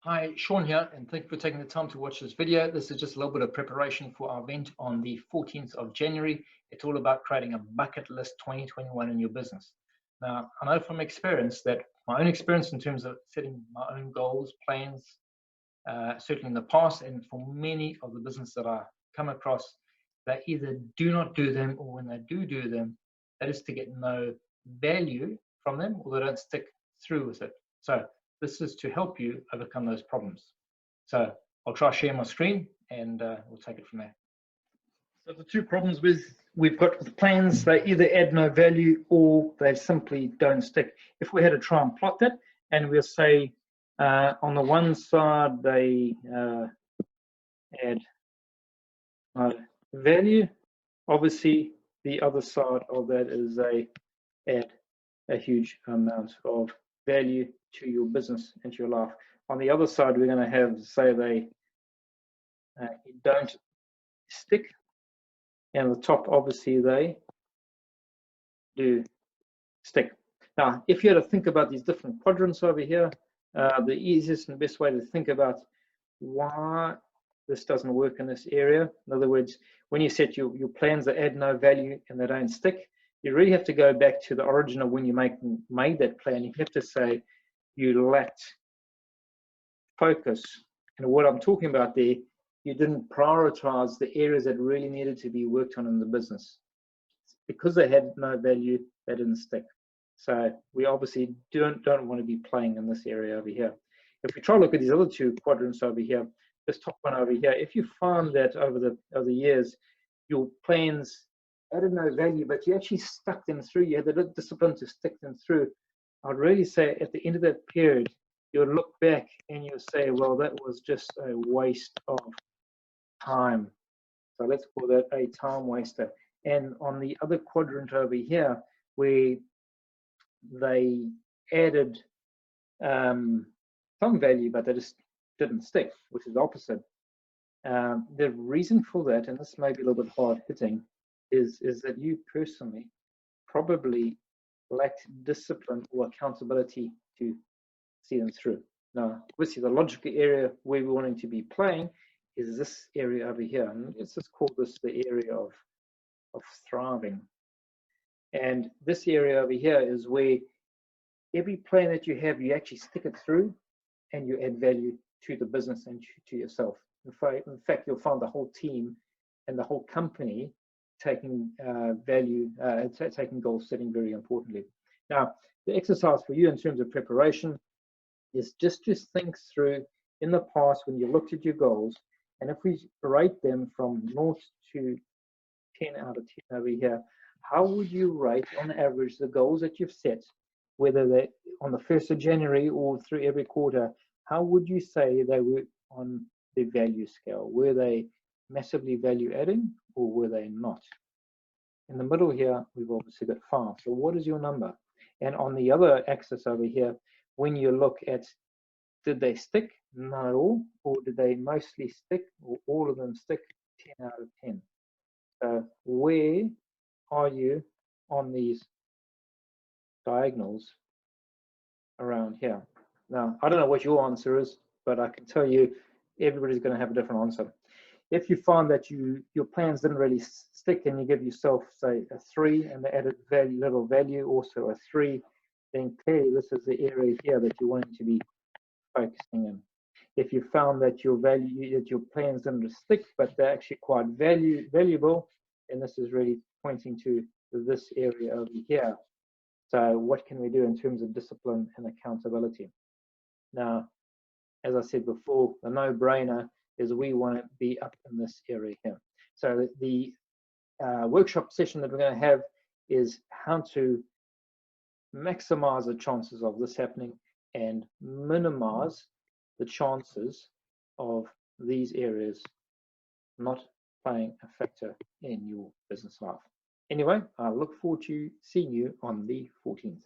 Hi, Sean here, and thank you for taking the time to watch this video. This is just a little bit of preparation for our event on the 14th of January. It's all about creating a bucket list 2021 in your business. Now, I know from experience that my own experience in terms of setting my own goals, plans, certainly in the past, and for many of the business that I come across, they either do not do them, or when they do them, that is to get no value from them, or they don't stick through with it. So this is to help you overcome those problems. So I'll try share my screen and we'll take it from there. So the two problems we've got with plans, they either add no value or they simply don't stick. If we had to try and plot that, and we'll say on the one side they add no value, obviously the other side of that is they add a huge amount of value to your business and to your life. On the other side, we're going to have, say, they don't stick, and the top, obviously, they do stick. Now, if you had to think about these different quadrants over here, the easiest and best way to think about why this doesn't work in this area, in other words, when you set your plans that add no value and they don't stick, you really have to go back to the origin of when you made that plan. You have to say you lacked focus. And what I'm talking about there, you didn't prioritize the areas that really needed to be worked on in the business. Because they had no value, they didn't stick. So we obviously don't want to be playing in this area over here. If we try to look at these other two quadrants over here, this top one over here, if you find that over the years, your plans added no value, but you actually stuck them through, you had the discipline to stick them through, I'd really say at the end of that period, you'll look back and you'll say, well, that was just a waste of time. So let's call that a time waster. And on the other quadrant over here, where they added some value, but they just didn't stick, which is the opposite. The reason for that, and this may be a little bit hard hitting, is that you personally probably lacked discipline or accountability to see them through. Now, obviously, the logical area where we're wanting to be playing is this area over here, and let's just call this the area of thriving. And this area over here is where every plan that you have, you actually stick it through, and you add value to the business and to yourself. In fact, you'll find the whole team and the whole company taking taking goal setting very importantly. Now, the exercise for you in terms of preparation is just to think through in the past when you looked at your goals, and if we rate them from 0 to 10 out of 10 over here, how would you rate on average the goals that you've set, whether they're on the 1st of January or through every quarter? How would you say they were on the value scale? Were they massively value adding or were they not? In the middle here, we've obviously got 5. So what is your number? And on the other axis over here, when you look at did they stick? Not at all. Or did they mostly stick? Or all of them stick? 10 out of 10. So where are you on these diagonals around here? Now, I don't know what your answer is, but I can tell you everybody's going to have a different answer. If you find that your plans didn't really stick and you give yourself, say, a 3 and they added little value, also a 3, then clearly this is the area here that you're wanting to be focusing in. If you found that your plans didn't stick, but they're actually quite valuable, then this is really pointing to this area over here. So what can we do in terms of discipline and accountability? Now, as I said before, the no-brainer is we want to be up in this area here. So the workshop session that we're going to have is how to maximize the chances of this happening and minimize the chances of these areas not playing a factor in your business life. Anyway, I look forward to seeing you on the 14th.